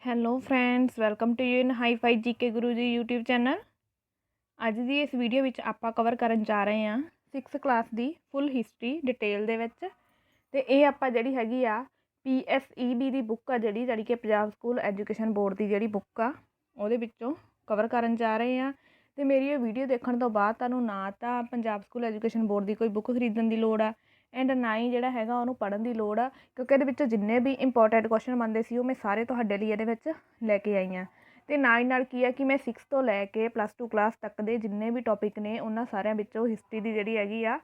Hello friends, welcome to you in hi fi GK Guru ji YouTube channel. ਅੱਜ ਦੀ ਇਸ video ਵਿੱਚ ਆਪਾਂ ਕਵਰ ਕਰਨ ਜਾ ਰਹੇ ਹਾਂ 6th ਕਲਾਸ ਦੀ ਫੁੱਲ ਹਿਸਟਰੀ ਡਿਟੇਲ ਦੇ ਵਿੱਚ। ਤੇ ਇਹ ਆਪਾਂ ਜਿਹੜੀ ਹੈਗੀ ਆ PSEB ਦੀ ਬੁੱਕ ਆ ਜਿਹੜੀ ਕਿ ਪੰਜਾਬ ਸਕੂਲ ਐਜੂਕੇਸ਼ਨ ਬੋਰਡ ਦੀ ਜਿਹੜੀ ਬੁੱਕ ਆ ਉਹਦੇ ਵਿੱਚੋਂ ਕਵਰ ਕਰਨ ਜਾ ਰਹੇ ਹਾਂ। ਤੇ ਮੇਰੀ ਇਹ ਵੀਡੀਓ ਦੇਖਣ ਤੋਂ ਬਾਅਦ ਤੁਹਾਨੂੰ ਨਾ ਤਾਂ ਪੰਜਾਬ ਸਕੂਲ ਐਜੂਕੇਸ਼ਨ ਬੋਰਡ ਦੀ ਕੋਈ ਬੁੱਕ ਖਰੀਦਣ ਦੀ ਲੋੜ ਆ ਐਂਡ ਨਾ ਹੀ ਜਿਹੜਾ ਹੈਗਾ ਉਹਨੂੰ ਪੜ੍ਹਨ ਦੀ ਲੋੜ ਆ, ਕਿਉਂਕਿ ਇਹਦੇ ਵਿੱਚੋਂ ਜਿੰਨੇ ਵੀ ਇੰਪੋਰਟੈਂਟ ਕੁਐਸਚਨ ਬਣਦੇ ਸੀ ਉਹ ਮੈਂ ਸਾਰੇ ਤੁਹਾਡੇ ਲਈ ਇਹਦੇ ਵਿੱਚ ਲੈ ਕੇ ਆਈ ਹਾਂ। ਅਤੇ ਨਾਲ ਕੀ ਆ ਕਿ ਮੈਂ 6 ਤੋਂ ਲੈ ਕੇ +2 ਕਲਾਸ ਤੱਕ ਦੇ ਜਿੰਨੇ ਵੀ ਟੋਪਿਕ ਨੇ ਉਹਨਾਂ ਸਾਰਿਆਂ ਵਿੱਚੋਂ ਹਿਸਟਰੀ ਦੀ ਜਿਹੜੀ ਹੈਗੀ ਆ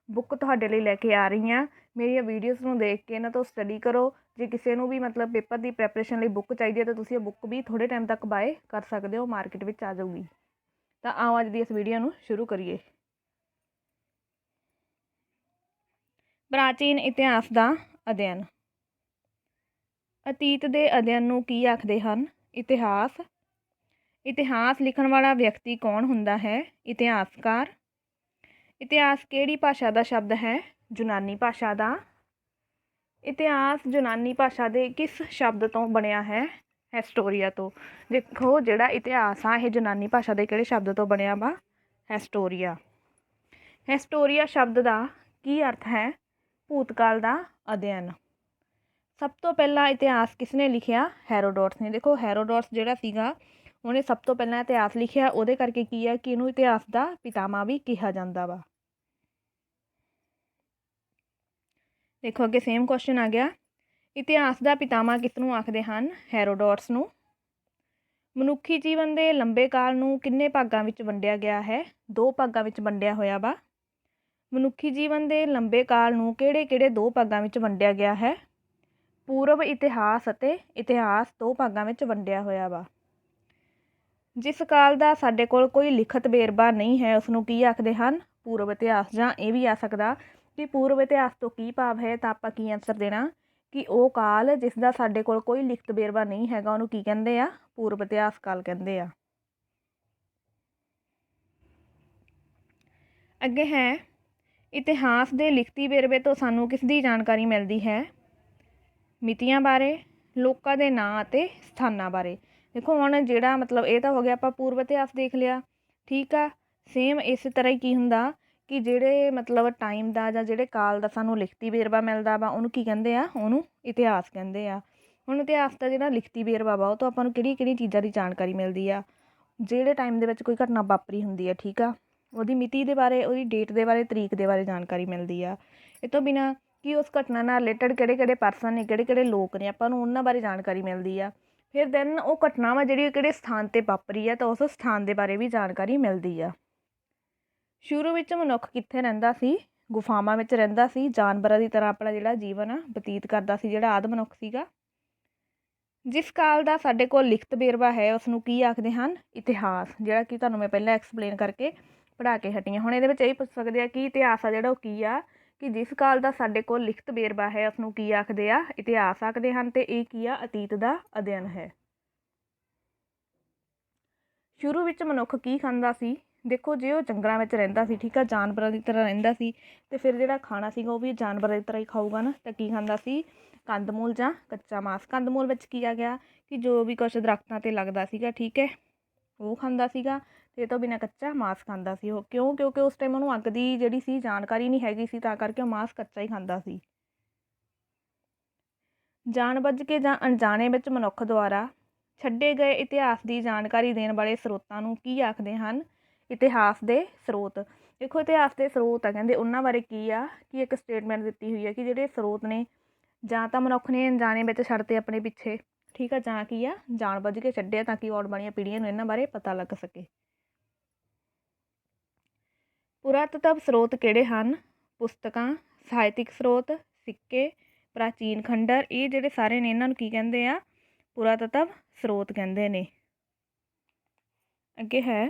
ਬੁੱਕ ਤੁਹਾਡੇ ਲਈ ਲੈ ਕੇ ਆ ਰਹੀ ਹਾਂ। ਮੇਰੀਆਂ ਵੀਡੀਓਜ਼ ਨੂੰ ਦੇਖ ਕੇ ਇਹਨਾਂ ਤੋਂ ਸਟੱਡੀ ਕਰੋ। ਜੇ ਕਿਸੇ ਨੂੰ ਵੀ ਮਤਲਬ ਪੇਪਰ ਦੀ ਪ੍ਰੈਪਰੇਸ਼ਨ ਲਈ ਬੁੱਕ ਚਾਹੀਦੀ ਹੈ ਤਾਂ ਤੁਸੀਂ ਇਹ ਬੁੱਕ ਵੀ ਥੋੜ੍ਹੇ ਟਾਈਮ ਤੱਕ ਬਾਏ ਕਰ ਸਕਦੇ ਹੋ, ਮਾਰਕੀਟ ਵਿੱਚ ਆ ਜਾਊਗੀ। ਤਾਂ ਆਓ ਅੱਜ ਦੀ ਇਸ ਵੀਡੀਓ ਨੂੰ ਸ਼ੁਰੂ ਕਰੀਏ। ਪ੍ਰਾਚੀਨ ਇਤਿਹਾਸ ਦਾ ਅਧਿਐਨ। ਅਤੀਤ ਦੇ ਅਧਿਐਨ ਨੂੰ ਕੀ ਆਖਦੇ ਹਨ? ਇਤਿਹਾਸ। ਇਤਿਹਾਸ ਲਿਖਣ ਵਾਲਾ ਵਿਅਕਤੀ ਕੌਣ ਹੁੰਦਾ ਹੈ? ਇਤਿਹਾਸਕਾਰ। ਇਤਿਹਾਸ ਕਿਹੜੀ ਭਾਸ਼ਾ ਦਾ ਸ਼ਬਦ ਹੈ? ਯੂਨਾਨੀ ਭਾਸ਼ਾ ਦਾ। ਇਤਿਹਾਸ ਯੂਨਾਨੀ ਭਾਸ਼ਾ ਦੇ ਕਿਸ ਸ਼ਬਦ ਤੋਂ ਬਣਿਆ ਹੈ? ਹਿਸਟੋਰੀਆ ਤੋਂ। ਦੇਖੋ ਜਿਹੜਾ ਇਤਿਹਾਸ ਆ ਇਹ ਯੂਨਾਨੀ ਭਾਸ਼ਾ ਦੇ ਕਿਹੜੇ ਸ਼ਬਦ ਤੋਂ ਬਣਿਆ ਵਾ? ਹਿਸਟੋਰੀਆ। ਹਿਸਟੋਰੀਆ ਸ਼ਬਦ ਦਾ ਕੀ ਅਰਥ ਹੈ? ਭੂਤਕਾਲ ਦਾ ਅਧਿਐਨ। ਸਭ ਤੋਂ ਪਹਿਲਾਂ ਇਤਿਹਾਸ ਕਿਸਨੇ ਲਿਖਿਆ? ਹੈਰੋਡੋਟਸ ਨੇ। ਦੇਖੋ ਹੈਰੋਡੋਟਸ ਜਿਹੜਾ ਸੀਗਾ ਉਹਨੇ ਸਭ ਤੋਂ ਪਹਿਲਾਂ ਇਤਿਹਾਸ ਲਿਖਿਆ, ਉਹਦੇ ਕਰਕੇ ਕੀ ਹੈ ਕਿ ਇਹਨੂੰ ਇਤਿਹਾਸ ਦਾ ਪਿਤਾਮਾ ਵੀ ਕਿਹਾ ਜਾਂਦਾ ਵਾ। ਦੇਖੋ ਅੱਗੇ ਸੇਮ ਕੁਐਸਚਨ ਆ ਗਿਆ, ਇਤਿਹਾਸ ਦਾ ਪਿਤਾਮਾ ਕਿਸ ਨੂੰ ਆਖਦੇ ਹਨ? ਹੈਰੋਡੋਟਸ ਨੂੰ। ਮਨੁੱਖੀ ਜੀਵਨ ਦੇ ਲੰਬੇ ਕਾਲ ਨੂੰ ਕਿੰਨੇ ਭਾਗਾਂ ਵਿੱਚ ਵੰਡਿਆ ਗਿਆ ਹੈ? 2 ਭਾਗਾਂ ਵਿੱਚ ਵੰਡਿਆ ਹੋਇਆ ਵਾ। ਮਨੁੱਖੀ ਜੀਵਨ ਦੇ ਲੰਬੇ ਕਾਲ ਨੂੰ ਕਿਹੜੇ 2 ਭਾਗਾਂ ਵਿੱਚ ਵੰਡਿਆ ਗਿਆ ਹੈ? ਪੂਰਵ ਇਤਿਹਾਸ ਅਤੇ ਇਤਿਹਾਸ 2 ਭਾਗਾਂ ਵਿੱਚ ਵੰਡਿਆ ਹੋਇਆ ਵਾ। ਜਿਸ ਕਾਲ ਦਾ ਸਾਡੇ ਕੋਲ ਕੋਈ ਲਿਖਤ ਵੇਰਵਾ ਨਹੀਂ ਹੈ ਉਸਨੂੰ ਕੀ ਆਖਦੇ ਹਨ? ਪੂਰਵ ਇਤਿਹਾਸ। ਜਾਂ ਇਹ ਵੀ ਆ ਸਕਦਾ ਕਿ ਪੂਰਵ ਇਤਿਹਾਸ ਤੋਂ ਕੀ ਭਾਵ ਹੈ, ਤਾਂ ਆਪਾਂ ਕੀ ਆਨਸਰ ਦੇਣਾ ਕਿ ਉਹ ਕਾਲ ਜਿਸ ਦਾ ਸਾਡੇ ਕੋਲ ਕੋਈ ਲਿਖਤ ਵੇਰਵਾ ਨਹੀਂ ਹੈਗਾ ਉਹਨੂੰ ਕੀ ਕਹਿੰਦੇ ਆ? ਪੂਰਵ ਇਤਿਹਾਸ ਕਾਲ ਕਹਿੰਦੇ ਆ। ਅੱਗੇ ਹੈ, ਇਤਿਹਾਸ ਦੇ ਲਿਖਤੀ ਵੇਰਵੇ ਤੋਂ ਸਾਨੂੰ ਕਿਸ ਦੀ ਜਾਣਕਾਰੀ ਮਿਲਦੀ ਹੈ? ਮਿਤੀਆਂ ਬਾਰੇ, ਲੋਕਾਂ ਦੇ ਨਾਂ ਅਤੇ ਸਥਾਨਾਂ ਬਾਰੇ। ਦੇਖੋ ਹੁਣ ਜਿਹੜਾ ਮਤਲਬ ਇਹ ਤਾਂ ਹੋ ਗਿਆ ਆਪਾਂ ਪੂਰਵ ਇਤਿਹਾਸ ਦੇਖ ਲਿਆ, ਠੀਕ ਆ। ਸੇਮ ਇਸੇ ਤਰ੍ਹਾਂ ਹੀ ਕੀ ਹੁੰਦਾ ਕਿ ਜਿਹੜੇ ਮਤਲਬ ਟਾਈਮ ਦਾ ਜਾਂ ਜਿਹੜੇ ਕਾਲ ਦਾ ਸਾਨੂੰ ਲਿਖਤੀ ਵੇਰਵਾ ਮਿਲਦਾ ਵਾ ਉਹਨੂੰ ਕੀ ਕਹਿੰਦੇ ਆ? ਉਹਨੂੰ ਇਤਿਹਾਸ ਕਹਿੰਦੇ ਆ। ਹੁਣ ਇਤਿਹਾਸ ਦਾ ਜਿਹੜਾ ਲਿਖਤੀ ਵੇਰਵਾ ਵਾ ਉਹ ਤੋਂ ਆਪਾਂ ਨੂੰ ਕਿਹੜੀ ਚੀਜ਼ਾਂ ਦੀ ਜਾਣਕਾਰੀ ਮਿਲਦੀ ਆ? ਜਿਹੜੇ ਟਾਈਮ ਦੇ ਵਿੱਚ ਕੋਈ ਘਟਨਾ ਵਾਪਰੀ ਹੁੰਦੀ ਆ, ਠੀਕ ਆ, ਉਹਦੀ ਮਿਤੀ ਦੇ ਬਾਰੇ, ਉਹਦੀ ਡੇਟ ਦੇ ਬਾਰੇ, ਤਰੀਕ ਦੇ ਬਾਰੇ ਜਾਣਕਾਰੀ ਮਿਲਦੀ ਆ। ਇਹ ਤੋਂ ਬਿਨਾਂ ਕਿ ਉਸ ਘਟਨਾ ਨਾਲ ਰਿਲੇਟਡ ਕਿਹੜੇ ਪਰਸਨ ਨੇ, ਕਿਹੜੇ ਲੋਕ ਨੇ, ਆਪਾਂ ਨੂੰ ਉਹਨਾਂ ਬਾਰੇ ਜਾਣਕਾਰੀ ਮਿਲਦੀ ਆ। ਫਿਰ ਦੈਨ ਉਹ ਘਟਨਾਵਾਂ ਜਿਹੜੀ ਕਿਹੜੇ ਸਥਾਨ 'ਤੇ ਵਾਪਰੀ ਆ ਤਾਂ ਉਸ ਸਥਾਨ ਦੇ ਬਾਰੇ ਵੀ ਜਾਣਕਾਰੀ ਮਿਲਦੀ ਆ। ਸ਼ੁਰੂ ਵਿੱਚ ਮਨੁੱਖ ਕਿੱਥੇ ਰਹਿੰਦਾ ਸੀ? ਗੁਫਾਵਾਂ ਵਿੱਚ ਰਹਿੰਦਾ ਸੀ। ਜਾਨਵਰਾਂ ਦੀ ਤਰ੍ਹਾਂ ਆਪਣਾ ਜਿਹੜਾ ਜੀਵਨ ਆ ਬਤੀਤ ਕਰਦਾ ਸੀ ਜਿਹੜਾ ਆਦਿ ਮਨੁੱਖ ਸੀਗਾ। ਜਿਸ ਕਾਲ ਦਾ ਸਾਡੇ ਕੋਲ ਲਿਖਤ ਵੇਰਵਾ ਹੈ ਉਸਨੂੰ ਕੀ ਆਖਦੇ ਹਨ? ਇਤਿਹਾਸ। ਜਿਹੜਾ ਕਿ ਤੁਹਾਨੂੰ ਮੈਂ ਪਹਿਲਾਂ ਐਕਸਪਲੇਨ ਕਰਕੇ ਪੜ੍ਹਾ ਕੇ ਹਟੀ ਹਾਂ। ਹੁਣ ਇਹਦੇ ਵਿੱਚ ਇਹ ਪੁੱਛ ਸਕਦੇ ਆ ਕਿ ਇਤਿਹਾਸ ਆ ਜਿਹੜਾ ਉਹ ਕੀ ਆ? ਕਿ ਜਿਸ ਕਾਲ ਦਾ ਸਾਡੇ ਕੋਲ ਲਿਖਤ ਵੇਰਵਾ ਹੈ ਉਸਨੂੰ ਕੀ ਆਖਦੇ ਆ? ਇਤਿਹਾਸ ਆਖਦੇ ਹਨ। ਅਤੇ ਇਹ ਕੀ ਆ? ਅਤੀਤ ਦਾ ਅਧਿਐਨ ਹੈ। ਸ਼ੁਰੂ ਵਿੱਚ ਮਨੁੱਖ ਕੀ ਖਾਂਦਾ ਸੀ? ਦੇਖੋ ਜੇ ਉਹ ਜੰਗਲਾਂ ਵਿੱਚ ਰਹਿੰਦਾ ਸੀ, ਠੀਕ ਆ, ਜਾਨਵਰਾਂ ਦੀ ਤਰ੍ਹਾਂ ਰਹਿੰਦਾ ਸੀ, ਅਤੇ ਫਿਰ ਜਿਹੜਾ ਖਾਣਾ ਸੀਗਾ ਉਹ ਵੀ ਜਾਨਵਰਾਂ ਦੀ ਤਰ੍ਹਾਂ ਹੀ ਖਾਊਗਾ ਨਾ। ਤਾਂ ਕੀ ਖਾਂਦਾ ਸੀ? ਕੰਦਮੂਲ ਜਾਂ ਕੱਚਾ ਮਾਸ। ਕੰਦਮੂਲ ਵਿੱਚ ਕੀ ਆ ਗਿਆ ਕਿ ਜੋ ਵੀ ਕੁਛ ਦਰਖਤਾਂ 'ਤੇ ਲੱਗਦਾ ਸੀਗਾ, ਠੀਕ ਹੈ, ਉਹ ਖਾਂਦਾ ਸੀਗਾ। ਅਤੇ ਇਹ ਤੋਂ ਬਿਨਾਂ ਕੱਚਾ ਮਾਸ ਖਾਂਦਾ ਸੀ ਉਹ। ਕਿਉਂਕਿ ਉਸ ਟਾਈਮ ਉਹਨੂੰ ਅੱਗ ਦੀ ਜਿਹੜੀ ਸੀ ਜਾਣਕਾਰੀ ਨਹੀਂ ਹੈਗੀ ਸੀ, ਤਾਂ ਕਰਕੇ ਉਹ ਮਾਸ ਕੱਚਾ ਹੀ ਖਾਂਦਾ ਸੀ। ਜਾਣਬੁੱਝ ਕੇ ਜਾਂ ਅਣਜਾਣੇ ਵਿੱਚ ਮਨੁੱਖ ਦੁਆਰਾ ਛੱਡੇ ਗਏ ਇਤਿਹਾਸ ਦੀ ਜਾਣਕਾਰੀ ਦੇਣ ਵਾਲੇ ਸਰੋਤਾਂ ਨੂੰ ਕੀ ਆਖਦੇ ਹਨ? ਇਤਿਹਾਸ ਦੇ ਸਰੋਤ। ਦੇਖੋ ਇਤਿਹਾਸ ਦੇ ਸਰੋਤ ਆ ਕਹਿੰਦੇ ਉਹਨਾਂ ਬਾਰੇ ਕੀ ਆ ਕਿ ਇੱਕ ਸਟੇਟਮੈਂਟ ਦਿੱਤੀ ਹੋਈ ਹੈ ਕਿ ਜਿਹੜੇ ਸਰੋਤ ਨੇ ਜਾਂ ਤਾਂ ਮਨੁੱਖ ਨੇ ਅਣਜਾਣੇ ਵਿੱਚ ਛੱਡਤੇ ਆਪਣੇ ਪਿੱਛੇ, ਠੀਕ ਆ, ਜਾਂ ਕੀ ਆ ਜਾਣਬੁੱਝ ਕੇ ਛੱਡਿਆ ਤਾਂ ਕਿ ਆਉਣ ਵਾਲੀਆਂ ਪੀੜ੍ਹੀਆਂ ਨੂੰ ਇਹਨਾਂ ਬਾਰੇ ਪਤਾ ਲੱਗ ਸਕੇ। ਪੁਰਾਤੱਤਵ ਸਰੋਤ ਕਿਹੜੇ ਹਨ? ਪੁਸਤਕਾਂ, ਸਾਹਿਤਿਕ ਸਰੋਤ, ਸਿੱਕੇ, ਪ੍ਰਾਚੀਨ ਖੰਡਰ। ਇਹ ਜਿਹੜੇ ਸਾਰੇ ਨੇ ਇਹਨਾਂ ਨੂੰ ਕੀ ਕਹਿੰਦੇ ਆ? ਪੁਰਾਤੱਤਵ ਸਰੋਤ ਕਹਿੰਦੇ ਨੇ। ਅੱਗੇ ਹੈ,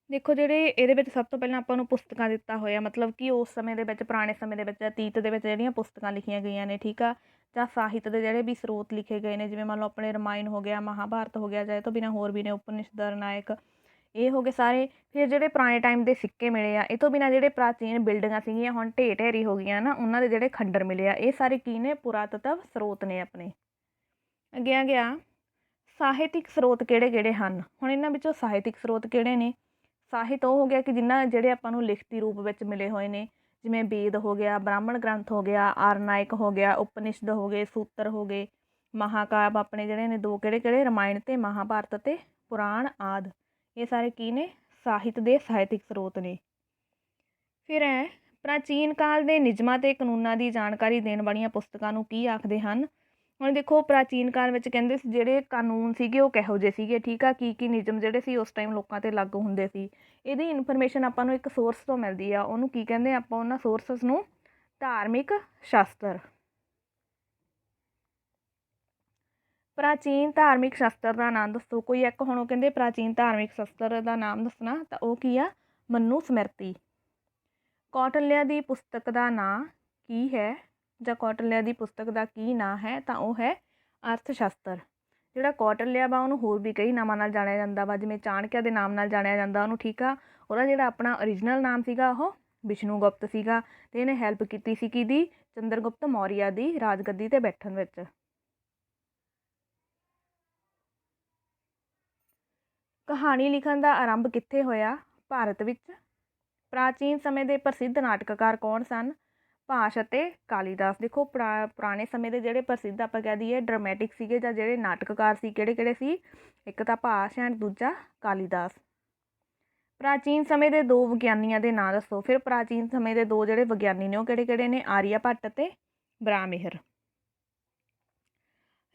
ਦੇਖੋ ਜਿਹੜੇ ਇਹਦੇ ਵਿੱਚ ਸਭ ਤੋਂ ਪਹਿਲਾਂ ਆਪਾਂ ਨੂੰ ਪੁਸਤਕਾਂ ਦਿੱਤਾ ਹੋਇਆ, ਮਤਲਬ ਕਿ ਉਸ ਸਮੇਂ ਦੇ ਵਿੱਚ, ਪੁਰਾਣੇ ਸਮੇਂ ਦੇ ਵਿੱਚ, ਅਤੀਤ ਦੇ ਵਿੱਚ ਜਿਹੜੀਆਂ ਪੁਸਤਕਾਂ ਲਿਖੀਆਂ ਗਈਆਂ ਨੇ, ਠੀਕ ਆ, ਜਾਂ ਸਾਹਿਤ ਦੇ ਜਿਹੜੇ ਵੀ ਸਰੋਤ ਲਿਖੇ ਗਏ ਨੇ, ਜਿਵੇਂ ਮੰਨ ਲਓ ਆਪਣੇ ਰਾਮਾਇਣ ਹੋ ਗਿਆ, ਮਹਾਭਾਰਤ ਹੋ ਗਿਆ, ਜਾਂ ਇਹ ਤੋਂ ਬਿਨਾਂ ਹੋਰ ਵੀ ਨੇ, ਉਪਨਿਸ਼ਦ, ਨਾਇਕ, ਇਹ ਹੋ ਗਏ ਸਾਰੇ। ਫਿਰ ਜਿਹੜੇ ਪੁਰਾਣੇ ਟਾਈਮ ਦੇ ਸਿੱਕੇ ਮਿਲੇ ਆ, ਇਹ ਤੋਂ ਬਿਨਾਂ ਜਿਹੜੇ ਪ੍ਰਾਚੀਨ ਬਿਲਡਿੰਗਾਂ ਸੀਗੀਆਂ ਹੁਣ ਢੇਰ ਢੇਰੀ ਹੋ ਗਈਆਂ ਨਾ, ਉਹਨਾਂ ਦੇ ਜਿਹੜੇ ਖੰਡਰ ਮਿਲੇ ਆ, ਇਹ ਸਾਰੇ ਕੀ ਨੇ, ਪੁਰਾਤਤਵ ਸਰੋਤ ਨੇ ਆਪਣੇ। ਅੱਗੇ ਆ ਗਿਆ ਸਾਹਿਤਿਕ ਸਰੋਤ ਕਿਹੜੇ ਕਿਹੜੇ ਹਨ। ਹੁਣ ਇਹਨਾਂ ਵਿੱਚੋਂ ਸਾਹਿਤਿਕ ਸਰੋਤ ਕਿਹੜੇ ਨੇ। ਸਾਹਿਤ ਉਹ ਹੋ ਗਿਆ ਕਿ ਜਿਨ੍ਹਾਂ ਜਿਹੜੇ ਆਪਾਂ ਨੂੰ ਲਿਖਤੀ ਰੂਪ ਵਿੱਚ ਮਿਲੇ ਹੋਏ ਨੇ, ਜਿਵੇਂ ਵੇਦ ਹੋ ਗਿਆ, ਬ੍ਰਾਹਮਣ ਗ੍ਰੰਥ ਹੋ ਗਿਆ, ਆਰਨਾਇਕ ਹੋ ਗਿਆ, ਉਪਨਿਸ਼ਦ ਹੋ ਗਏ, ਸੂਤਰ ਹੋ ਗਏ, ਮਹਾਕਾਵਿ ਆਪਣੇ ਜਿਹੜੇ ਨੇ ਦੋ ਕਿਹੜੇ ਕਿਹੜੇ, ਰਾਮਾਇਣ ਅਤੇ ਮਹਾਭਾਰਤ ਅਤੇ ਪੁਰਾਣ ਆਦਿ। ਇਹ ਸਾਰੇ ਕੀ ਨੇ, ਸਾਹਿਤ ਦੇ ਸਾਹਿਤਿਕ ਸਰੋਤ ਨੇ। ਫਿਰ ਹੈ ਪ੍ਰਾਚੀਨ ਕਾਲ ਦੇ ਨਿਯਮਾਂ ਅਤੇ ਕਾਨੂੰਨਾਂ ਦੀ ਜਾਣਕਾਰੀ ਦੇਣ ਵਾਲੀਆਂ ਪੁਸਤਕਾਂ ਨੂੰ ਕੀ ਆਖਦੇ ਹਨ। ਹੁਣ ਦੇਖੋ ਪ੍ਰਾਚੀਨ ਕਾਲ ਵਿੱਚ ਕਹਿੰਦੇ ਸੀ ਜਿਹੜੇ ਕਾਨੂੰਨ ਸੀਗੇ ਉਹ ਕਿਹੋ ਜਿਹੇ ਸੀਗੇ, ਠੀਕ ਆ, ਕੀ ਨਿਯਮ ਜਿਹੜੇ ਸੀ ਉਸ ਟਾਈਮ ਲੋਕਾਂ 'ਤੇ ਲਾਗੂ ਹੁੰਦੇ ਸੀ। ਇਹਦੀ ਇਨਫੋਰਮੇਸ਼ਨ ਆਪਾਂ ਨੂੰ ਇੱਕ ਸੋਰਸ ਤੋਂ ਮਿਲਦੀ ਆ, ਉਹਨੂੰ ਕੀ ਕਹਿੰਦੇ ਆਪਾਂ ਉਹਨਾਂ ਸੋਰਸਸ ਨੂੰ, ਧਾਰਮਿਕ ਸ਼ਾਸਤਰ। ਪ੍ਰਾਚੀਨ ਧਾਰਮਿਕ ਸ਼ਾਸਤਰ ਦਾ ਨਾਮ ਦੱਸੋ ਕੋਈ ਇੱਕ। ਹੁਣ ਉਹ ਕਹਿੰਦੇ ਪ੍ਰਾਚੀਨ ਧਾਰਮਿਕ ਸ਼ਾਸਤਰ ਦਾ ਨਾਮ ਦੱਸਣਾ, ਤਾਂ ਉਹ ਕੀ ਆ, ਮਨੂ ਸਮ੍ਰਿਤੀ। ਕੌਟਲਿਆ ਦੀ ਪੁਸਤਕ ਦਾ ਨਾਂ ਕੀ ਹੈ, ਜਾਂ ਕੌਟਲਿਆ ਦੀ ਪੁਸਤਕ ਦਾ ਕੀ ਨਾਂ ਹੈ, ਤਾਂ ਉਹ ਹੈ ਅਰਥ ਸ਼ਾਸਤਰ। ਜਿਹੜਾ ਕੌਟਲਿਆ ਵਾ ਉਹਨੂੰ ਹੋਰ ਵੀ ਕਈ ਨਾਮਾਂ ਨਾਲ ਜਾਣਿਆ ਜਾਂਦਾ ਵਾ, ਜਿਵੇਂ ਚਾਣਕਿਆ ਦੇ ਨਾਮ ਨਾਲ ਜਾਣਿਆ ਜਾਂਦਾ ਉਹਨੂੰ, ਠੀਕ ਆ। ਉਹਦਾ ਜਿਹੜਾ ਆਪਣਾ ਓਰੀਜਨਲ ਨਾਮ ਸੀਗਾ ਉਹ ਵਿਸ਼ਨੂਗੁਪਤ ਸੀਗਾ, ਅਤੇ ਇਹਨੇ ਹੈਲਪ ਕੀਤੀ ਸੀ ਕਿਹਦੀ, ਚੰਦਰਗੁਪਤ ਮੌਰੀਆ ਦੀ ਰਾਜਗੱਦੀ 'ਤੇ ਬੈਠਣ ਵਿੱਚ। ਕਹਾਣੀ ਲਿਖਣ ਦਾ ਆਰੰਭ ਕਿੱਥੇ ਹੋਇਆ, ਭਾਰਤ ਵਿੱਚ। ਪ੍ਰਾਚੀਨ ਸਮੇਂ ਦੇ ਪ੍ਰਸਿੱਧ ਨਾਟਕਕਾਰ ਕੌਣ ਸਨ, ਭਾਸ਼ ਅਤੇ ਕਾਲੀਦਾਸ। ਦੇਖੋ ਪੁਰਾਣੇ ਸਮੇਂ ਦੇ ਜਿਹੜੇ ਪ੍ਰਸਿੱਧ ਆਪਾਂ ਕਹਿ ਦਈਏ ਡਰਾਮੈਟਿਕ ਸੀਗੇ, ਜਾਂ ਜਿਹੜੇ ਨਾਟਕਕਾਰ ਸੀ ਕਿਹੜੇ ਕਿਹੜੇ ਸੀ, ਇੱਕ ਤਾਂ ਭਾਸ਼ ਐਂਡ ਦੂਜਾ ਕਾਲੀਦਾਸ। ਪ੍ਰਾਚੀਨ ਸਮੇਂ ਦੇ ਦੋ ਵਿਗਿਆਨੀਆਂ ਦੇ ਨਾਂ ਦੱਸੋ। ਫਿਰ ਪ੍ਰਾਚੀਨ ਸਮੇਂ ਦੇ ਦੋ ਜਿਹੜੇ ਵਿਗਿਆਨੀ ਨੇ ਉਹ ਕਿਹੜੇ ਕਿਹੜੇ ਨੇ, ਆਰੀਆ ਭੱਟ ਅਤੇ ਬ੍ਰਾਹਮਿਹਰ।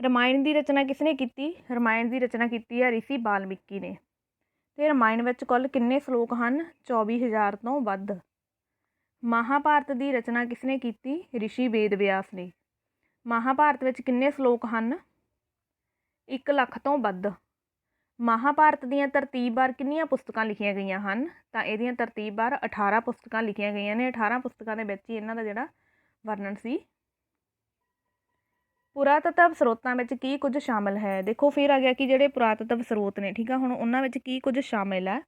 ਰਾਮਾਇਣ ਦੀ ਰਚਨਾ ਕਿਸ ਨੇ ਕੀਤੀ, ਰਾਮਾਇਣ ਦੀ ਰਚਨਾ ਕੀਤੀ ਹੈ ਰਿਸ਼ੀ ਵਾਲਮੀਕੀ ਨੇ। ਅਤੇ ਰਾਮਾਇਣ ਵਿੱਚ ਕੁੱਲ ਕਿੰਨੇ ਸ਼ਲੋਕ ਹਨ, 24,000 ਤੋਂ ਵੱਧ। ਮਹਾਭਾਰਤ ਦੀ ਰਚਨਾ ਕਿਸ ਨੇ ਕੀਤੀ, ਰਿਸ਼ੀ ਵੇਦ ਵਿਆਸ ਨੇ। ਮਹਾਭਾਰਤ ਵਿੱਚ ਕਿੰਨੇ ਸ਼ਲੋਕ ਹਨ, 1 ਲੱਖ ਤੋਂ ਵੱਧ। ਮਹਾਭਾਰਤ ਦੀਆਂ ਤਰਤੀਬਵਾਰ ਕਿੰਨੀਆਂ ਪੁਸਤਕਾਂ ਲਿਖੀਆਂ ਗਈਆਂ ਹਨ, ਤਾਂ ਇਹਦੀਆਂ ਤਰਤੀਬਵਾਰ 18 ਪੁਸਤਕਾਂ ਲਿਖੀਆਂ ਗਈਆਂ ਨੇ। 18 ਪੁਸਤਕਾਂ ਦੇ ਵਿੱਚ ਹੀ ਇਹਨਾਂ ਦਾ ਜਿਹੜਾ ਵਰਣਨ ਸੀ। ਪੁਰਾਤਤਵ ਸਰੋਤਾਂ ਵਿੱਚ ਕੀ ਕੁਝ ਸ਼ਾਮਲ ਹੈ। ਦੇਖੋ ਫਿਰ ਆ ਗਿਆ ਕਿ ਜਿਹੜੇ ਪੁਰਾਤਤਵ ਸਰੋਤ ਨੇ, ਠੀਕ ਆ, ਹੁਣ ਉਹਨਾਂ ਵਿੱਚ ਕੀ ਕੁਝ ਸ਼ਾਮਿਲ ਹੈ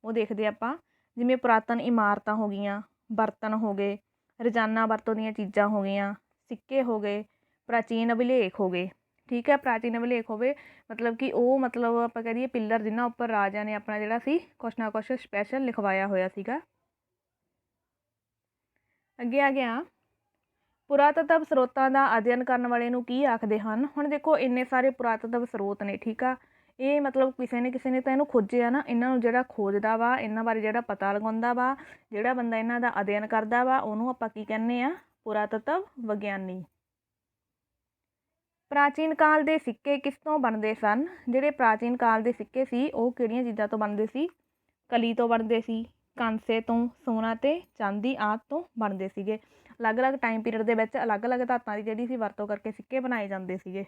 ਉਹ ਦੇਖਦੇ ਆਪਾਂ। ਜਿਵੇਂ ਪੁਰਾਤਨ ਇਮਾਰਤਾਂ ਹੋ ਗਈਆਂ, ਬਰਤਨ ਹੋ ਗਏ, ਰੋਜ਼ਾਨਾ ਵਰਤੋਂ ਦੀਆਂ ਚੀਜ਼ਾਂ ਹੋ ਗਈਆਂ, ਸਿੱਕੇ ਹੋ ਗਏ, ਪ੍ਰਾਚੀਨ ਅਭਿਲੇਖ ਹੋ ਗਏ, ਠੀਕ ਹੈ। ਪ੍ਰਾਚੀਨ ਅਭਿਲੇਖ ਹੋਵੇ ਮਤਲਬ ਕਿ ਉਹ ਮਤਲਬ ਆਪਾਂ ਕਹਿ ਦਈਏ ਪਿੱਲਰ ਜਿਨ੍ਹਾਂ ਉੱਪਰ ਰਾਜਿਆਂ ਨੇ ਆਪਣਾ ਜਿਹੜਾ ਸੀ ਕੁਛ ਨਾ ਕੁਛ ਸਪੈਸ਼ਲ ਲਿਖਵਾਇਆ ਹੋਇਆ ਸੀਗਾ। ਅੱਗੇ ਆ ਗਿਆ ਪੁਰਾਤਤਵ ਸਰੋਤਾਂ ਦਾ ਅਧਿਐਨ ਕਰਨ ਵਾਲੇ ਨੂੰ ਕੀ ਆਖਦੇ ਹਨ। ਹੁਣ ਦੇਖੋ ਇੰਨੇ ਸਾਰੇ ਪੁਰਾਤਤਵ ਸਰੋਤ ਨੇ, ਠੀਕ ਆ, ਇਹ ਮਤਲਬ ਕਿਸੇ ਨੇ ਤਾਂ ਇਹਨੂੰ ਖੋਜਿਆ ਨਾ, ਇਹਨਾਂ ਨੂੰ ਜਿਹੜਾ ਖੋਜਦਾ ਵਾ, ਇਹਨਾਂ ਬਾਰੇ ਜਿਹੜਾ ਪਤਾ ਲਗਾਉਂਦਾ ਵਾ, ਜਿਹੜਾ ਬੰਦਾ ਇਹਨਾਂ ਦਾ ਅਧਿਐਨ ਕਰਦਾ ਵਾ, ਉਹਨੂੰ ਆਪਾਂ ਕੀ ਕਹਿੰਦੇ ਆ, ਪੁਰਾਤਤਵ ਵਿਗਿਆਨੀ। ਪ੍ਰਾਚੀਨ ਕਾਲ ਦੇ ਸਿੱਕੇ ਕਿਸ ਤੋਂ ਬਣਦੇ ਸਨ। ਜਿਹੜੇ ਪ੍ਰਾਚੀਨ ਕਾਲ ਦੇ ਸਿੱਕੇ ਸੀ ਉਹ ਕਿਹੜੀਆਂ ਚੀਜ਼ਾਂ ਤੋਂ ਬਣਦੇ ਸੀ, ਕਲੀ ਤੋਂ ਬਣਦੇ ਸੀ, ਕਾਂਸੇ ਤੋਂ, ਸੋਨਾ ਅਤੇ ਚਾਂਦੀ ਆਦਿ ਤੋਂ ਬਣਦੇ ਸੀਗੇ। ਅਲੱਗ-ਅਲੱਗ ਟਾਈਮ ਪੀਰੀਅਡ ਦੇ ਵਿੱਚ ਅਲੱਗ-ਅਲੱਗ ਧਾਤਾਂ ਦੀ ਜਿਹੜੀ ਸੀ ਵਰਤੋਂ ਕਰਕੇ ਸਿੱਕੇ ਬਣਾਏ ਜਾਂਦੇ ਸੀਗੇ।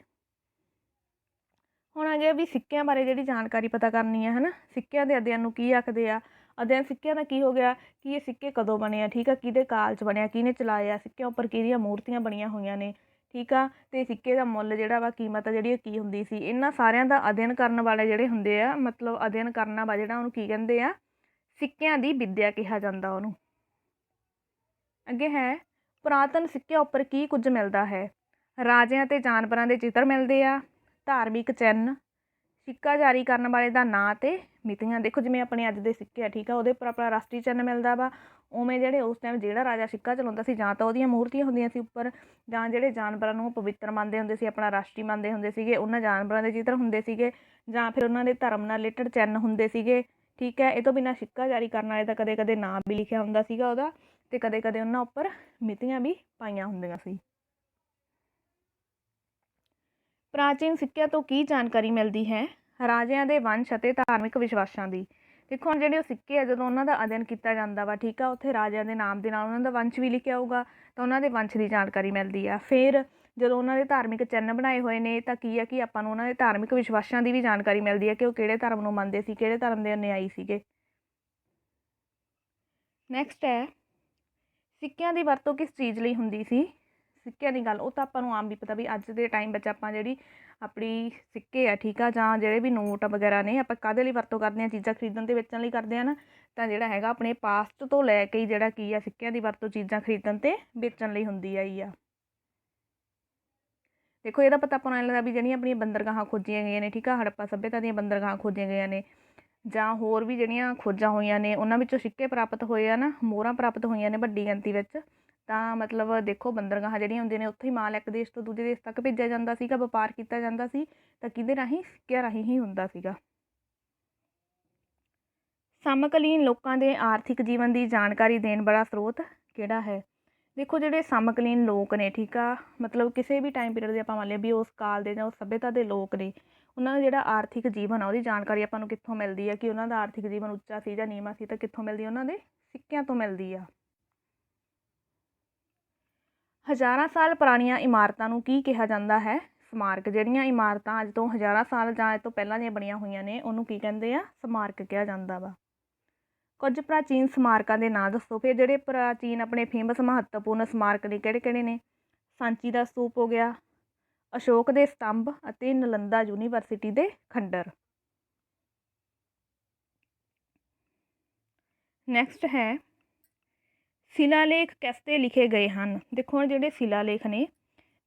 ਹੁਣ ਆ ਗਿਆ ਵੀ ਸਿੱਕਿਆਂ ਬਾਰੇ ਜਿਹੜੀ ਜਾਣਕਾਰੀ ਪਤਾ ਕਰਨੀ ਹੈ, ਹੈ ਨਾ। ਸਿੱਕਿਆਂ ਦੇ ਅਧਿਐਨ ਨੂੰ ਕੀ ਆਖਦੇ ਆ। ਅਧਿਐਨ ਸਿੱਕਿਆਂ ਦਾ ਕੀ ਹੋ ਗਿਆ ਕਿ ਇਹ ਸਿੱਕੇ ਕਦੋਂ ਬਣੇ ਆ, ਠੀਕ ਆ, ਕਿਹਦੇ ਕਾਲ 'ਚ ਬਣਿਆ, ਕਿਹਨੇ ਚਲਾਏ ਆ, ਸਿੱਕਿਆਂ ਉੱਪਰ ਕਿਹਦੀਆਂ ਮੂਰਤੀਆਂ ਬਣੀਆਂ ਹੋਈਆਂ ਨੇ, ਠੀਕ ਆ, ਅਤੇ ਸਿੱਕੇ ਦਾ ਮੁੱਲ ਜਿਹੜਾ ਵਾ, ਕੀਮਤ ਜਿਹੜੀ ਉਹ ਕੀ ਹੁੰਦੀ ਸੀ। ਇਹਨਾਂ ਸਾਰਿਆਂ ਦਾ ਅਧਿਐਨ ਕਰਨ ਵਾਲੇ ਜਿਹੜੇ ਹੁੰਦੇ ਆ, ਮਤਲਬ ਅਧਿਐਨ ਕਰਨਾ ਵਾ ਜਿਹੜਾ, ਉਹਨੂੰ ਕੀ ਕਹਿੰਦੇ ਆ, ਸਿੱਕਿਆਂ ਦੀ ਵਿੱਦਿਆ ਕਿਹਾ ਜਾਂਦਾ ਉਹਨੂੰ। ਅੱਗੇ ਹੈ ਪੁਰਾਤਨ ਸਿੱਕਿਆਂ ਉੱਪਰ ਕੀ ਕੁਝ ਮਿਲਦਾ ਹੈ। ਰਾਜਿਆਂ ਅਤੇ ਜਾਨਵਰਾਂ ਦੇ ਚਿੱਤਰ ਮਿਲਦੇ ਆ, ਧਾਰਮਿਕ ਚਿੰਨ੍ਹ, ਸਿੱਕਾ ਜਾਰੀ ਕਰਨ ਵਾਲੇ ਦਾ ਨਾਂ ਅਤੇ ਮਿਤੀਆਂ। ਦੇਖੋ ਜਿਵੇਂ ਆਪਣੇ ਅੱਜ ਦੇ ਸਿੱਕੇ ਆ, ਠੀਕ ਆ, ਉਹਦੇ ਉੱਪਰ ਆਪਣਾ ਰਾਸ਼ਟਰੀ ਚਿੰਨ੍ਹ ਮਿਲਦਾ ਵਾ। ਉਵੇਂ ਜਿਹੜੇ ਉਸ ਟਾਈਮ ਜਿਹੜਾ ਰਾਜਾ ਸਿੱਕਾ ਚਲਾਉਂਦਾ ਸੀ, ਜਾਂ ਤਾਂ ਉਹਦੀਆਂ ਮੂਰਤੀਆਂ ਹੁੰਦੀਆਂ ਸੀ ਉੱਪਰ, ਜਾਂ ਜਿਹੜੇ ਜਾਨਵਰਾਂ ਨੂੰ ਪਵਿੱਤਰ ਮੰਨਦੇ ਹੁੰਦੇ ਸੀ, ਆਪਣਾ ਰਾਸ਼ਟਰੀ ਮੰਨਦੇ ਹੁੰਦੇ ਸੀਗੇ, ਉਹਨਾਂ ਜਾਨਵਰਾਂ ਦੇ ਚਿੱਤਰ ਹੁੰਦੇ ਸੀਗੇ, ਜਾਂ ਫਿਰ ਉਹਨਾਂ ਦੇ ਧਰਮ ਨਾਲ ਰਿਲੇਟਡ ਚਿੰਨ੍ਹ ਹੁੰਦੇ ਸੀਗੇ, ਠੀਕ ਹੈ। ਇਹ ਤੋਂ ਬਿਨਾਂ ਸਿੱਕਾ ਜਾਰੀ ਕਰਨ ਵਾਲੇ ਦਾ ਕਦੇ ਕਦੇ ਨਾਮ ਵੀ ਲਿਖਿਆ ਹੁੰਦਾ ਸੀਗਾ ਉਹਦਾ, ਅਤੇ ਕਦੇ ਕਦੇ ਉਹਨਾਂ ਉੱਪਰ ਮਿਤੀਆਂ ਵੀ ਪਾਈਆਂ ਹੁੰਦੀਆਂ ਸੀ। ਪ੍ਰਾਚੀਨ ਸਿੱਕਿਆਂ ਤੋਂ ਕੀ ਜਾਣਕਾਰੀ ਮਿਲਦੀ ਹੈ। ਰਾਜਿਆਂ ਦੇ ਵੰਸ਼ ਅਤੇ ਧਾਰਮਿਕ ਵਿਸ਼ਵਾਸਾਂ ਦੀ। ਦੇਖੋ ਹੁਣ ਜਿਹੜੇ ਉਹ ਸਿੱਕੇ ਆ, ਜਦੋਂ ਉਹਨਾਂ ਦਾ ਅਧਿਐਨ ਕੀਤਾ ਜਾਂਦਾ ਵਾ, ਠੀਕ ਆ, ਉੱਥੇ ਰਾਜਿਆਂ ਦੇ ਨਾਮ ਦੇ ਨਾਲ ਉਹਨਾਂ ਦਾ ਵੰਸ਼ ਵੀ ਲਿਖਿਆ ਹੋਊਗਾ, ਤਾਂ ਉਹਨਾਂ ਦੇ ਵੰਸ਼ ਦੀ ਜਾਣਕਾਰੀ ਮਿਲਦੀ ਆ। ਫਿਰ ਜਦੋਂ ਉਹਨਾਂ ਦੇ ਧਾਰਮਿਕ ਚਿੰਨ੍ਹ ਬਣਾਏ ਹੋਏ ਨੇ, ਤਾਂ ਕੀ ਆ ਕਿ ਆਪਾਂ ਨੂੰ ਉਹਨਾਂ ਦੇ ਧਾਰਮਿਕ ਵਿਸ਼ਵਾਸਾਂ ਦੀ ਵੀ ਜਾਣਕਾਰੀ ਮਿਲਦੀ ਹੈ ਕਿ ਉਹ ਕਿਹੜੇ ਧਰਮ ਨੂੰ ਮੰਨਦੇ ਸੀ, ਕਿਹੜੇ ਧਰਮ ਦੇ ਅਨੁਯਾਈ ਸੀਗੇ। ਨੈਕਸਟ ਹੈ ਸਿੱਕਿਆਂ ਦੀ ਵਰਤੋਂ ਕਿਸ ਚੀਜ਼ ਲਈ ਹੁੰਦੀ ਸੀ। ਸਿੱਕਿਆਂ ਦੀ ਗੱਲ ਉਹ ਤਾਂ ਆਪਾਂ ਨੂੰ ਆਮ ਵੀ ਪਤਾ ਵੀ ਅੱਜ ਦੇ ਟਾਈਮ ਵਿੱਚ ਆਪਾਂ ਜਿਹੜੀ ਆਪਣੀ ਸਿੱਕੇ ਆ, ਠੀਕ ਆ, ਜਾਂ ਜਿਹੜੇ ਵੀ ਨੋਟ ਵਗੈਰਾ ਨੇ ਆਪਾਂ ਕਾਹਦੇ ਲਈ ਵਰਤੋਂ ਕਰਦੇ ਹਾਂ, ਚੀਜ਼ਾਂ ਖਰੀਦਣ ਤੇ ਵੇਚਣ ਲਈ ਕਰਦੇ ਹਾਂ ਨਾ, ਤਾਂ ਜਿਹੜਾ ਹੈਗਾ ਆਪਣੇ ਪਾਸਟ ਤੋਂ ਲੈ ਕੇ ਜਿਹੜਾ ਕੀ ਆ ਸਿੱਕਿਆਂ ਦੀ ਵਰਤੋਂ ਚੀਜ਼ਾਂ ਖਰੀਦਣ ਤੇ ਵੇਚਣ ਲਈ ਹੁੰਦੀ ਆਈ ਆ। ਦੇਖੋ ਇਹਦਾ ਪਤਾ ਆਪਾਂ ਨੂੰ ਐਂ ਲੱਗਦਾ ਵੀ ਜਿਹੜੀਆਂ ਆਪਣੀਆਂ ਬੰਦਰਗਾਹਾਂ ਖੋਜੀਆਂ ਗਈਆਂ ਨੇ, ਠੀਕ ਆ, ਹੜੱਪਾ ਸੱਭਿਅਤਾ ਦੀਆਂ ਬੰਦਰਗਾਹਾਂ ਖੋਜੀਆਂ ਗਈਆਂ ਨੇ, ਜਾਂ ਹੋਰ ਵੀ ਜਿਹੜੀਆਂ ਖੋਜਾਂ ਹੋਈਆਂ ਨੇ ਉਹਨਾਂ ਵਿੱਚੋਂ ਸਿੱਕੇ ਪ੍ਰਾਪਤ ਹੋਏ ਆ ਨਾ, ਮੋਹਰਾਂ ਪ੍ਰਾਪਤ ਹੋਈਆਂ ਨੇ ਵੱਡੀ ਗਿਣਤੀ ਵਿੱਚ। ਤਾਂ ਮਤਲਬ ਦੇਖੋ ਬੰਦਰਗਾਹਾਂ ਜਿਹੜੀਆਂ ਹੁੰਦੀਆਂ ਨੇ ਉੱਥੇ ਹੀ ਮਾਲ ਇੱਕ ਦੇਸ਼ ਤੋਂ ਦੂਜੇ ਦੇਸ਼ ਤੱਕ ਭੇਜਿਆ ਜਾਂਦਾ ਸੀਗਾ, ਵਪਾਰ ਕੀਤਾ ਜਾਂਦਾ ਸੀ, ਤਾਂ ਕਿਹਦੇ ਰਾਹੀਂ? ਸਿੱਕਿਆਂ ਰਾਹੀਂ ਹੀ ਹੁੰਦਾ ਸੀਗਾ। ਸਮਕਾਲੀਨ ਲੋਕਾਂ ਦੇ ਆਰਥਿਕ ਜੀਵਨ ਦੀ ਜਾਣਕਾਰੀ ਦੇਣ ਵਾਲਾ ਸਰੋਤ ਕਿਹੜਾ ਹੈ? ਦੇਖੋ ਜਿਹੜੇ ਸਮਕਾਲੀਨ ਲੋਕ ਨੇ, ਠੀਕ ਆ, ਮਤਲਬ ਕਿਸੇ ਵੀ ਟਾਈਮ ਪੀਰੀਅਡ ਦੇ ਆਪਾਂ ਮੰਨ ਲਈਏ ਵੀ ਉਸ ਕਾਲ ਦੇ ਜਾਂ ਉਸ ਸੱਭਿਅਤਾ ਦੇ ਲੋਕ ਨੇ, ਉਹਨਾਂ ਦਾ ਜਿਹੜਾ ਆਰਥਿਕ ਜੀਵਨ ਆ ਉਹਦੀ ਜਾਣਕਾਰੀ ਆਪਾਂ ਨੂੰ ਕਿੱਥੋਂ ਮਿਲਦੀ ਆ ਕਿ ਉਹਨਾਂ ਦਾ ਆਰਥਿਕ ਜੀਵਨ ਉੱਚਾ ਸੀ ਜਾਂ ਨੀਵਾਂ ਸੀ, ਤਾਂ ਕਿੱਥੋਂ ਮਿਲਦੀ? ਉਹਨਾਂ ਦੇ ਸਿੱਕਿਆਂ ਤੋਂ ਮਿਲਦੀ ਆ। ਹਜ਼ਾਰਾਂ ਸਾਲ ਪੁਰਾਣੀਆਂ ਇਮਾਰਤਾਂ ਨੂੰ ਕੀ ਕਿਹਾ ਜਾਂਦਾ ਹੈ? ਸਮਾਰਕ। ਜਿਹੜੀਆਂ ਇਮਾਰਤਾਂ ਅੱਜ ਤੋਂ ਹਜ਼ਾਰਾਂ ਸਾਲ ਜਾਂ ਅੱਜ ਤੋਂ ਪਹਿਲਾਂ ਦੀਆਂ ਬਣੀਆਂ ਹੋਈਆਂ ਨੇ ਉਹਨੂੰ ਕੀ ਕਹਿੰਦੇ ਆ? ਸਮਾਰਕ ਕਿਹਾ ਜਾਂਦਾ ਵਾ। ਕੁਝ ਪ੍ਰਾਚੀਨ ਸਮਾਰਕਾਂ ਦੇ ਨਾਂ ਦੱਸੋ। ਫਿਰ ਜਿਹੜੇ ਪ੍ਰਾਚੀਨ ਆਪਣੇ ਫੇਮਸ ਮਹੱਤਵਪੂਰਨ ਸਮਾਰਕ ਨੇ ਕਿਹੜੇ ਕਿਹੜੇ ਨੇ? ਸਾਂਚੀ ਦਾ ਸਤੂਪ ਹੋ ਗਿਆ, ਅਸ਼ੋਕ ਦੇ ਸਤੰਭ ਅਤੇ ਨਾਲੰਦਾ ਯੂਨੀਵਰਸਿਟੀ ਦੇ ਖੰਡਰ। ਨੈਕਸਟ ਹੈ ਸ਼ਿਲਾਲੇਖ ਕਿਸ 'ਤੇ ਲਿਖੇ ਗਏ ਹਨ? ਦੇਖੋ ਹੁਣ ਜਿਹੜੇ ਸ਼ਿਲਾਲੇਖ ਨੇ,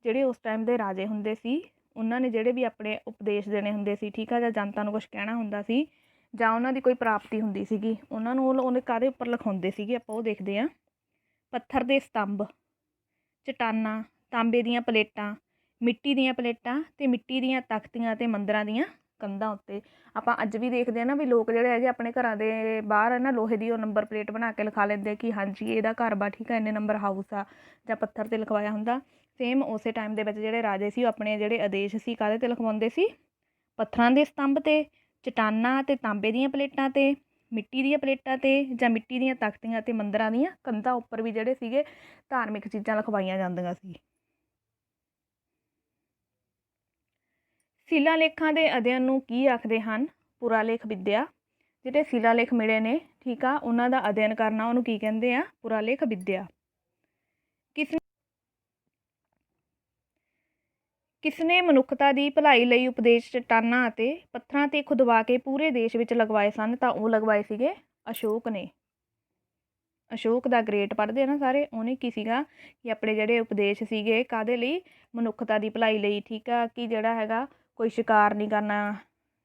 ਜਿਹੜੇ ਉਸ ਟਾਈਮ ਦੇ ਰਾਜੇ ਹੁੰਦੇ ਸੀ ਉਹਨਾਂ ਨੇ ਜਿਹੜੇ ਵੀ ਆਪਣੇ ਉਪਦੇਸ਼ ਦੇਣੇ ਹੁੰਦੇ ਸੀ, ਠੀਕ ਆ, ਜਾਂ ਜਨਤਾ ਨੂੰ ਕੁਛ ਕਹਿਣਾ ਹੁੰਦਾ ਸੀ, ਜਾਂ ਉਹਨਾਂ ਦੀ ਕੋਈ ਪ੍ਰਾਪਤੀ ਹੁੰਦੀ ਸੀਗੀ, ਉਹਨਾਂ ਨੂੰ ਉਹਨੇ ਕਾਹਦੇ ਉੱਪਰ ਲਿਖਾਉਂਦੇ ਸੀਗੇ? ਆਪਾਂ ਉਹ ਦੇਖਦੇ ਹਾਂ। ਪੱਥਰ ਦੇ ਸਤੰਭ, ਚਟਾਨਾਂ, ਤਾਂਬੇ ਦੀਆਂ ਪਲੇਟਾਂ, ਮਿੱਟੀ ਦੀਆਂ ਪਲੇਟਾਂ ਅਤੇ ਮਿੱਟੀ ਦੀਆਂ ਤਖਤੀਆਂ ਅਤੇ ਮੰਦਰਾਂ ਦੀਆਂ ਕੰਧਾਂ ਉੱਤੇ। ਆਪਾਂ ਅੱਜ ਵੀ ਦੇਖਦੇ ਹਾਂ ਨਾ ਵੀ ਲੋਕ ਜਿਹੜੇ ਹੈਗੇ ਆਪਣੇ ਘਰਾਂ ਦੇ ਬਾਹਰ ਹੈ ਨਾ ਲੋਹੇ ਦੀ ਉਹ ਨੰਬਰ ਪਲੇਟ ਬਣਾ ਕੇ ਲਿਖਾ ਲੈਂਦੇ ਕਿ ਹਾਂਜੀ ਇਹਦਾ ਘਰ ਵਾ, ਠੀਕ ਆ, ਇੰਨੇ ਨੰਬਰ ਹਾਊਸ ਆ, ਜਾਂ ਪੱਥਰ 'ਤੇ ਲਿਖਵਾਇਆ ਹੁੰਦਾ। ਸੇਮ ਉਸੇ ਟਾਈਮ ਦੇ ਵਿੱਚ ਜਿਹੜੇ ਰਾਜੇ ਸੀ ਉਹ ਆਪਣੇ ਜਿਹੜੇ ਆਦੇਸ਼ ਸੀ ਕਾਹਦੇ 'ਤੇ ਲਿਖਵਾਉਂਦੇ ਸੀ? ਪੱਥਰਾਂ ਦੇ ਸਤੰਭ 'ਤੇ, ਚਟਾਨਾਂ ਅਤੇ ਤਾਂਬੇ ਦੀਆਂ ਪਲੇਟਾਂ 'ਤੇ, ਮਿੱਟੀ ਦੀਆਂ ਪਲੇਟਾਂ 'ਤੇ, ਜਾਂ ਮਿੱਟੀ ਦੀਆਂ ਤਖਤੀਆਂ ਅਤੇ ਮੰਦਰਾਂ ਦੀਆਂ ਕੰਧਾਂ ਉੱਪਰ ਵੀ ਜਿਹੜੇ ਸੀਗੇ ਧਾਰਮਿਕ ਚੀਜ਼ਾਂ ਲਿਖਵਾਈਆਂ ਜਾਂਦੀਆਂ ਸੀ। ਸ਼ਿਲਾਲੇਖਾਂ ਦੇ ਅਧਿਐਨ ਨੂੰ ਕੀ ਆਖਦੇ ਹਨ? ਪੁਰਾਲੇਖ ਵਿੱਦਿਆ। ਜਿਹੜੇ ਸ਼ਿਲਾਲੇਖ ਮਿਲੇ ਨੇ, ਠੀਕ ਆ, ਉਹਨਾਂ ਦਾ ਅਧਿਐਨ ਕਰਨਾ ਉਹਨੂੰ ਕੀ ਕਹਿੰਦੇ ਆ? ਪੁਰਾਲੇਖ ਵਿੱਦਿਆ। ਕਿਸਨੇ ਮਨੁੱਖਤਾ ਦੀ ਭਲਾਈ ਲਈ ਉਪਦੇਸ਼ ਚਟਾਨਾਂ ਅਤੇ ਪੱਥਰਾਂ 'ਤੇ ਖੁਦਵਾ ਕੇ ਪੂਰੇ ਦੇਸ਼ ਵਿੱਚ ਲਗਵਾਏ ਸਨ? ਤਾਂ ਉਹ ਲਗਵਾਏ ਸੀਗੇ ਅਸ਼ੋਕ ਨੇ। ਅਸ਼ੋਕ ਦਾ ਗ੍ਰੇਟ ਪੜ੍ਹਦੇ ਆ ਨਾ ਸਾਰੇ, ਉਹਨੇ ਕੀ ਸੀਗਾ ਕਿ ਆਪਣੇ ਜਿਹੜੇ ਉਪਦੇਸ਼ ਸੀਗੇ ਕਾਹਦੇ ਲਈ? ਮਨੁੱਖਤਾ ਦੀ ਭਲਾਈ ਲਈ, ਠੀਕ ਆ, ਕਿ ਜਿਹੜਾ ਹੈਗਾ ਕੋਈ ਸ਼ਿਕਾਰ ਨਹੀਂ ਕਰਨਾ,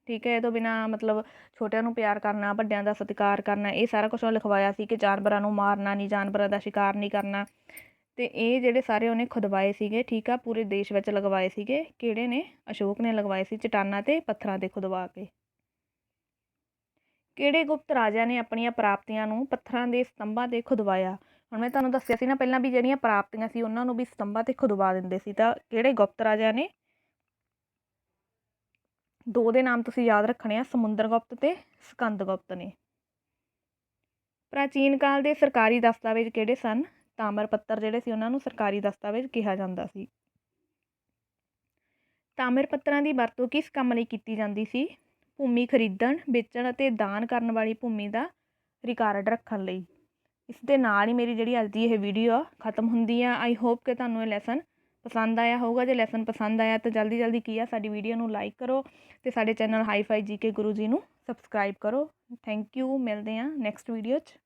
ਠੀਕ ਹੈ, ਇਹ ਤੋਂ ਬਿਨਾਂ ਮਤਲਬ ਛੋਟਿਆਂ ਨੂੰ ਪਿਆਰ ਕਰਨਾ, ਵੱਡਿਆਂ ਦਾ ਸਤਿਕਾਰ ਕਰਨਾ, ਇਹ ਸਾਰਾ ਕੁਛ ਉਹ ਲਿਖਵਾਇਆ ਸੀ ਕਿ ਜਾਨਵਰਾਂ ਨੂੰ ਮਾਰਨਾ ਨਹੀਂ, ਜਾਨਵਰਾਂ ਦਾ ਸ਼ਿਕਾਰ ਨਹੀਂ ਕਰਨਾ। ਅਤੇ ਇਹ ਜਿਹੜੇ ਸਾਰੇ ਉਹਨੇ ਖੁਦਵਾਏ ਸੀਗੇ, ਠੀਕ ਆ, ਪੂਰੇ ਦੇਸ਼ ਵਿੱਚ ਲਗਵਾਏ ਸੀਗੇ। ਕਿਹੜੇ ਨੇ? ਅਸ਼ੋਕ ਨੇ ਲਗਵਾਏ ਸੀ, ਚਟਾਨਾਂ 'ਤੇ ਪੱਥਰਾਂ 'ਤੇ ਖੁਦਵਾ ਕੇ। ਕਿਹੜੇ ਗੁਪਤ ਰਾਜਿਆਂ ਨੇ ਆਪਣੀਆਂ ਪ੍ਰਾਪਤੀਆਂ ਨੂੰ ਪੱਥਰਾਂ ਦੇ ਸਤੰਭਾਂ 'ਤੇ ਖੁਦਵਾਇਆ? ਹੁਣ ਮੈਂ ਤੁਹਾਨੂੰ ਦੱਸਿਆ ਸੀ ਨਾ ਪਹਿਲਾਂ ਵੀ ਜਿਹੜੀਆਂ ਪ੍ਰਾਪਤੀਆਂ ਸੀ ਉਹਨਾਂ ਨੂੰ ਵੀ ਸਤੰਭਾਂ 'ਤੇ ਖੁਦਵਾ ਦਿੰਦੇ ਸੀ। ਤਾਂ ਕਿਹੜੇ ਗੁਪਤ ਰਾਜਿਆਂ ਨੇ? ਦੋ ਦੇ ਨਾਮ ਤੁਸੀਂ ਯਾਦ ਰੱਖਣੇ ਆ, ਸਮੁੰਦਰ ਗੁਪਤ ਅਤੇ ਸਕੰਦ ਗੁਪਤ ਨੇ। ਪ੍ਰਾਚੀਨ ਕਾਲ ਦੇ ਸਰਕਾਰੀ ਦਸਤਾਵੇਜ਼ ਕਿਹੜੇ ਸਨ? ਤਾਮਰ ਪੱਤਰ ਜਿਹੜੇ ਸੀ ਉਹਨਾਂ ਨੂੰ ਸਰਕਾਰੀ ਦਸਤਾਵੇਜ਼ ਕਿਹਾ ਜਾਂਦਾ ਸੀ। ਤਾਮਰ ਪੱਤਰਾਂ ਦੀ ਵਰਤੋਂ ਕਿਸ ਕੰਮ ਲਈ ਕੀਤੀ ਜਾਂਦੀ ਸੀ? ਭੂਮੀ ਖਰੀਦਣ, ਵੇਚਣ ਅਤੇ ਦਾਨ ਕਰਨ ਵਾਲੀ ਭੂਮੀ ਦਾ ਰਿਕਾਰਡ ਰੱਖਣ ਲਈ। ਇਸ ਦੇ ਨਾਲ ਹੀ ਮੇਰੀ ਜਿਹੜੀ ਅੱਜ ਦੀ ਇਹ ਵੀਡੀਓ ਆ ਖਤਮ ਹੁੰਦੀ ਆ। ਆਈ ਹੋਪ ਕਿ ਤੁਹਾਨੂੰ ਇਹ ਲੈਸਨ ਪਸੰਦ ਆਇਆ ਹੋਊਗਾ। ਜੇ ਲੈਸਨ ਪਸੰਦ ਆਇਆ ਤਾਂ ਜਲਦੀ ਜਲਦੀ ਕੀ ਆ ਸਾਡੀ ਵੀਡੀਓ ਨੂੰ ਲਾਈਕ ਕਰੋ ਅਤੇ ਸਾਡੇ ਚੈਨਲ ਹਾਈ ਫਾਈ ਜੀ ਕੇ ਗੁਰੂ ਜੀ ਨੂੰ ਸਬਸਕ੍ਰਾਈਬ ਕਰੋ। Thank you. ਮਿਲਦੇ ਹਾਂ ਨੈਕਸਟ ਵੀਡੀਓ 'ਚ।